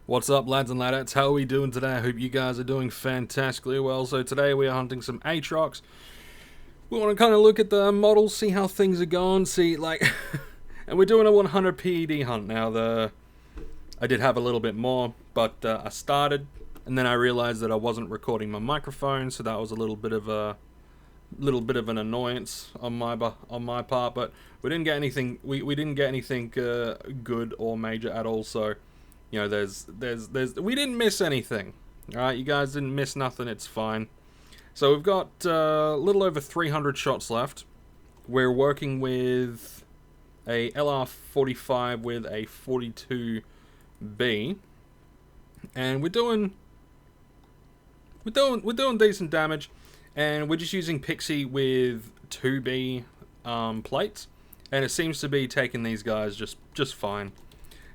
What's up, lads and ladettes? How are we doing today? I hope you guys are doing fantastically well. So today we are hunting some Atrox. We want to kind of look at the models, see how things are going, see like, and we're doing a 100 PED hunt now. I did have a little bit more, but I started, and then I realized that I wasn't recording my microphone, so that was a little bit of an annoyance on my part. But we didn't get anything. We didn't get anything good or major at all. So. You know, we didn't miss anything. Alright, you guys didn't miss nothing, it's fine. So we've got a little over 300 shots left. We're working with a LR45 with a 42B. And we're doing decent damage. And we're just using Pixie with 2B plates. And it seems to be taking these guys just fine.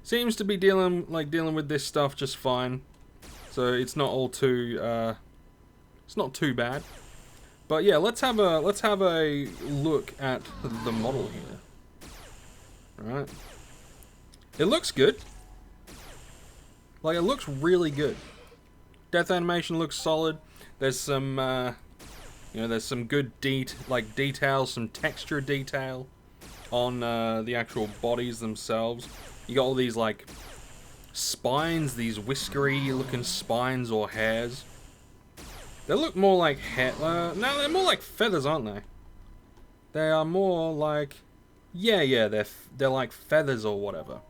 Seems to be dealing with this stuff just fine, so it's not all too it's not too bad. But yeah, let's have a look at the model here. All right, it looks good. Like, it looks really good. Death animation looks solid. There's some there's some good detail, some texture detail on the actual bodies themselves. You got all these, like, spines, these whiskery looking spines or hairs. They look more like hair. No, they're more like feathers, aren't they? They are more like, yeah, they're like feathers or whatever.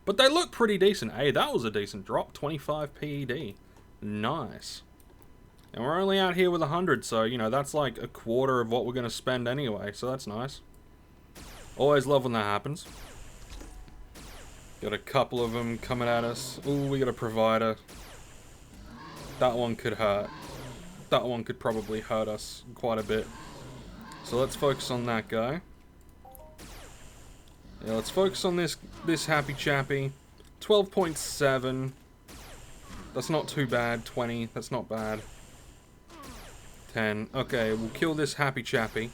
But they look pretty decent. Hey, that was a decent drop. 25 PED. Nice. And we're only out here with 100, so, you know, that's like a quarter of what we're going to spend anyway, so that's nice. Always love when that happens. Got a couple of them coming at us. Ooh, we got a provider. That one could hurt. That one could probably hurt us quite a bit. So let's focus on that guy. Yeah, let's focus on this happy chappy. 12.7. That's not too bad. 20. That's not bad. 10. Okay, we'll kill this happy chappy.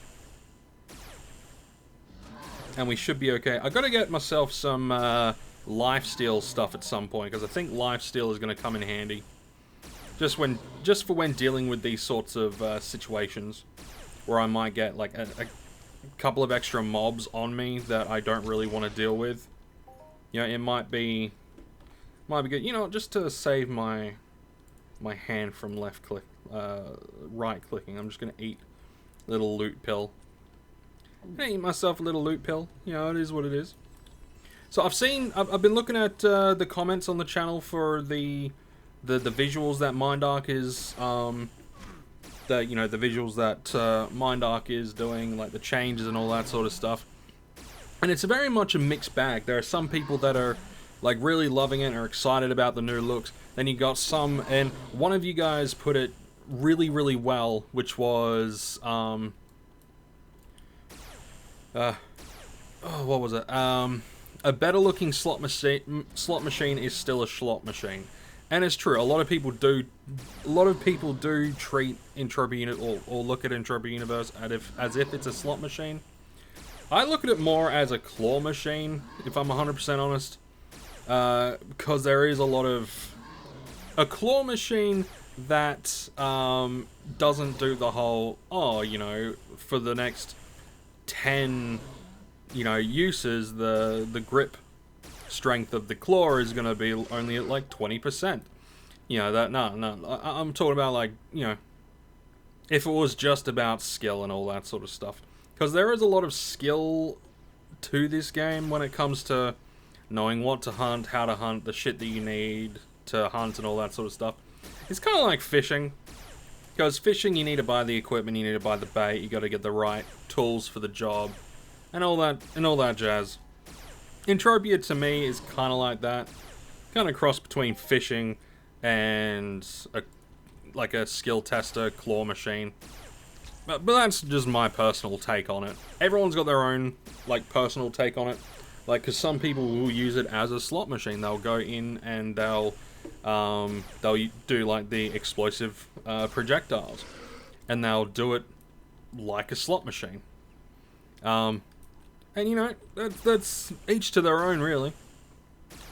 And we should be okay. I gotta get myself some lifesteal stuff at some point, because I think lifesteal is going to come in handy. Just for when dealing with these sorts of situations, where I might get like a couple of extra mobs on me that I don't really want to deal with. You know, it might be good. You know, just to save my hand from right clicking. I'm just going to eat a little loot pill. I'm going to eat myself a little loot pill. You know, it is what it is. So I've been looking at the comments on the channel for the visuals that Mindark is the visuals that Mindark is doing, like the changes and all that sort of stuff. And it's very much a mixed bag. There are some people that are like really loving it and are excited about the new looks. Then you got some, and one of you guys put it really, really well, which was what was it? A better looking slot machine is still a slot machine, and it's true. A lot of people do treat Entropia or look at Entropia Universe as if it's a slot machine. I look at it more as a claw machine, if I'm 100% honest, because there is a lot of a claw machine that doesn't do the whole for the next 10. Uses, the grip strength of the claw is going to be only at like 20%. I'm talking about, like, if it was just about skill and all that sort of stuff. Because there is a lot of skill to this game when it comes to knowing what to hunt, how to hunt, the shit that you need to hunt and all that sort of stuff. It's kind of like fishing. Because fishing, you need to buy the equipment, you need to buy the bait, you got to get the right tools for the job. And all that jazz. Entropia to me is kind of like that, kind of cross between fishing and a skill tester claw machine. But that's just my personal take on it. Everyone's got their own personal take on it. Because some people will use it as a slot machine. They'll go in and they'll do like the explosive projectiles, and they'll do it like a slot machine. And that's each to their own, really.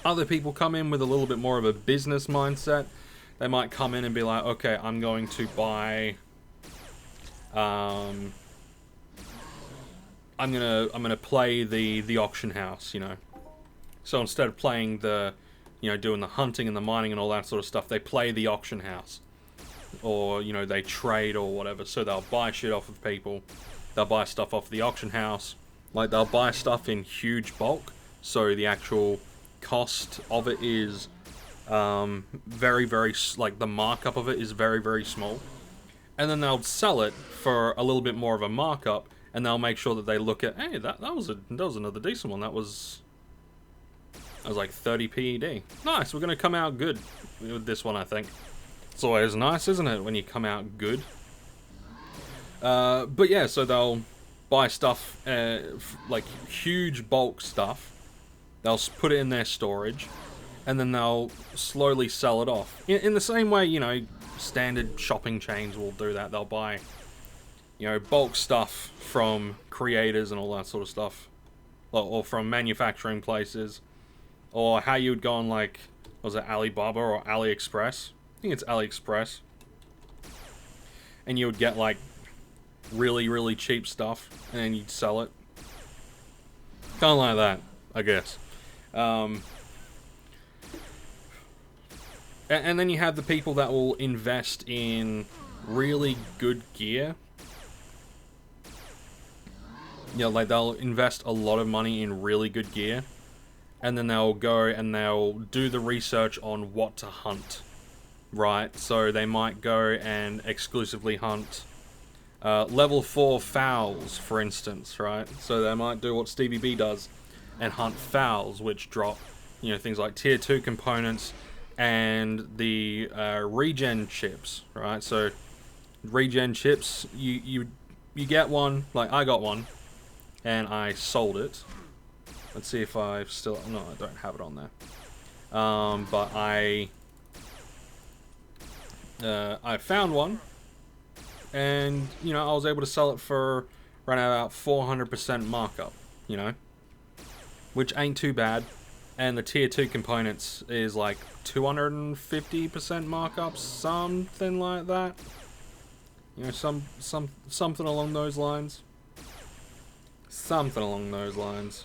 Other people come in with a little bit more of a business mindset. They might come in and be like, okay, I'm going to buy, I'm gonna play the auction house, you know. So instead of playing the, you know, doing the hunting and the mining and all that sort of stuff, they play the auction house. Or, you know, they trade or whatever. So they'll buy shit off of people. They'll buy stuff off the auction house. Like, they'll buy stuff in huge bulk. So the actual cost of it is very, very, like, the markup of it is very, very small. And then they'll sell it for a little bit more of a markup. And they'll make sure that they look at, hey, that was another decent one. That was like 30 PED. Nice, we're going to come out good with this one, I think. It's always nice, isn't it, when you come out good? But yeah, so they'll buy stuff, like huge bulk stuff. They'll put it in their storage, and then they'll slowly sell it off. In the same way, you know, standard shopping chains will do that. They'll buy, you know, bulk stuff from creators and all that sort of stuff. Or from manufacturing places. Or how you would go on, like, was it Alibaba or AliExpress? I think it's AliExpress. And you would get, like, really, really cheap stuff, and then you'd sell it. Kind of like that, I guess. And then you have the people that will invest in really good gear. You know, like, they'll invest a lot of money in really good gear. And then they'll go and they'll do the research on what to hunt, right? So they might go and exclusively hunt level 4 fowls, for instance, right? So they might do what Stevie B does and hunt fowls, which drop, you know, things like tier 2 components and the regen chips, right? So regen chips, you get one, like I got one, and I sold it. Let's see if I've still... No, I don't have it on there. But I found one. And, you know, I was able to sell it for around about 400% markup, you know. Which ain't too bad. And the tier 2 components is like 250% markup, something like that. You know, something along those lines. Something along those lines.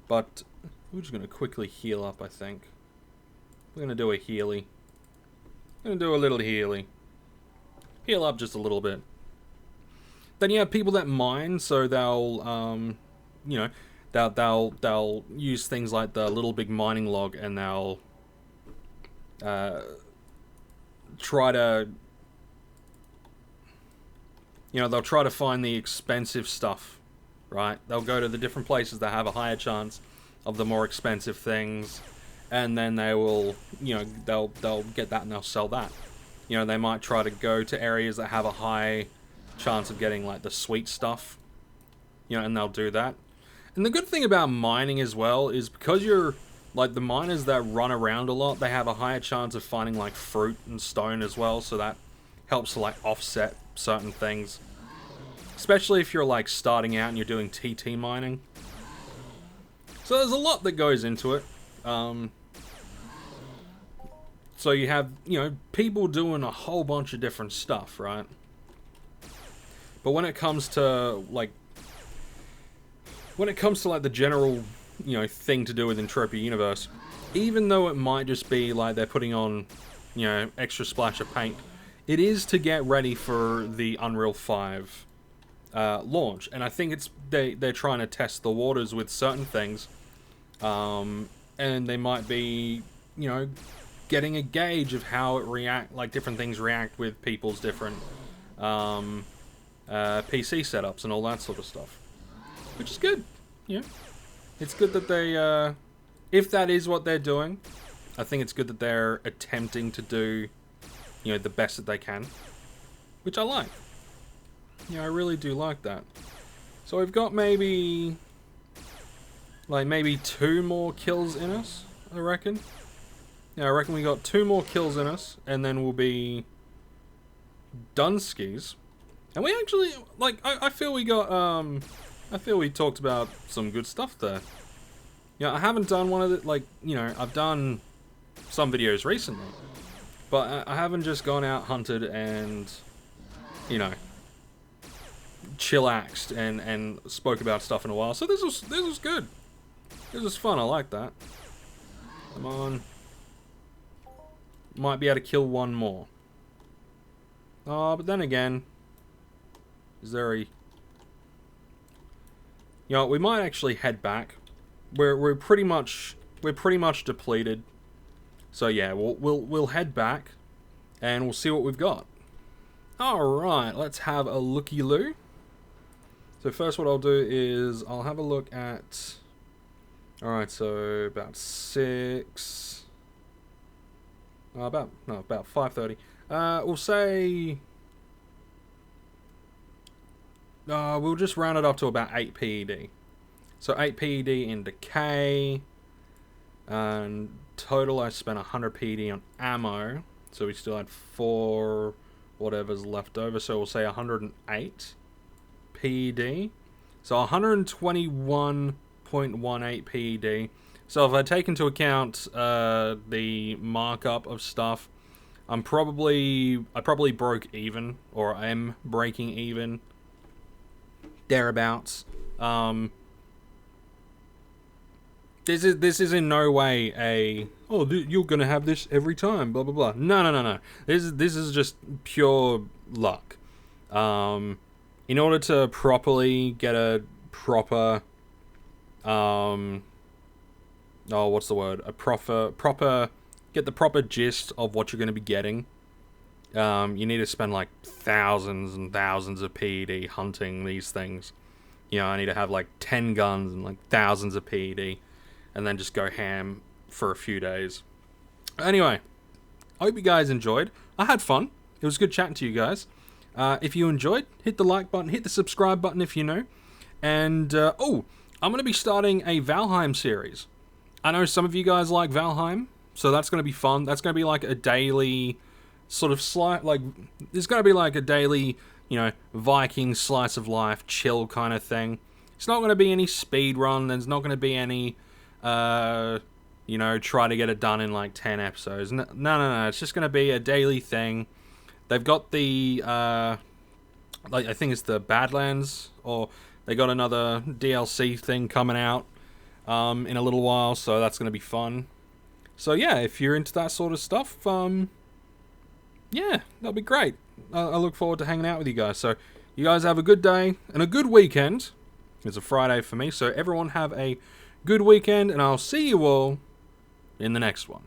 But we're just going to quickly heal up, I think. We're going to do a healy. Going to do a little healy. Heal up just a little bit. Then you have people that mine, so they'll, you know, they'll use things like the little big mining log, and they'll try to, you know, they'll try to find the expensive stuff. Right, they'll go to the different places that have a higher chance of the more expensive things, and then they will, you know, they'll get that and they'll sell that. You know, they might try to go to areas that have a high chance of getting like the sweet stuff, you know, and they'll do that. And the good thing about mining as well is because you're like the miners that run around a lot, they have a higher chance of finding like fruit and stone as well, so that helps to like offset certain things. Especially if you're like starting out and you're doing TT mining. So there's a lot that goes into it. So you have, you know, people doing a whole bunch of different stuff, right? But when it comes to like the general, you know, thing to do with Entropia Universe, even though it might just be like they're putting on, you know, extra splash of paint, it is to get ready for the Unreal 5 launch, and I think it's they're trying to test the waters with certain things, and they might be, you know, getting a gauge of how it like different things react with people's different PC setups and all that sort of stuff, which is good. Yeah, it's good that they if that is what they're doing, I think it's good that they're attempting to do, you know, the best that they can, which I like. Yeah, I really do like that. So we've got maybe 2 more kills in us, I reckon. Yeah, I reckon we got 2 more kills in us, and then we'll be done skis. And we actually, like, I feel we got, I feel we talked about some good stuff there. Yeah, I haven't done one of the, like, you know, I've done some videos recently, but I haven't just gone out, hunted, and, you know, chillaxed and spoke about stuff in a while. So this was good. This was fun. I like that. Come on. Might be able to kill one more. Oh, but then again, is there a... You know, we might actually head back. We're pretty much depleted. So yeah, we'll head back, and we'll see what we've got. All right, let's have a looky-loo. So first, what I'll do is I'll have a look at. All right, so about 6. About 5:30. We'll say. We'll just round it up to about 8 PED. So 8 PED into K. And total, I spent 100 PED on ammo. So we still had 4 whatever's left over. So we'll say 108 PED. So 121.18 PED. So if I take into account the markup of stuff, I probably broke even, or am breaking even, thereabouts. This is in no way a you're gonna have this every time, blah blah blah. No. This is just pure luck. In order to properly get a proper what's the word? Get the proper gist of what you're going to be getting. You need to spend like thousands and thousands of PED hunting these things. You know, I need to have like 10 guns and like thousands of PED, and then just go ham for a few days. Anyway, I hope you guys enjoyed. I had fun. It was good chatting to you guys. If you enjoyed, hit the like button, hit the subscribe button if you know. And, I'm going to be starting a Valheim series. I know some of you guys like Valheim, so that's going to be fun. That's going to be like a daily sort of there's going to be like a daily, you know, Viking slice of life, chill kind of thing. It's not going to be any speed run. There's not going to be any, you know, try to get it done in like 10 episodes. No. It's just going to be a daily thing. They've got the, like, I think it's the Badlands, or they got another DLC thing coming out in a little while, so that's going to be fun. So yeah, if you're into that sort of stuff, yeah, that'll be great. I look forward to hanging out with you guys. So you guys have a good day and a good weekend. It's a Friday for me, so everyone have a good weekend, and I'll see you all in the next one.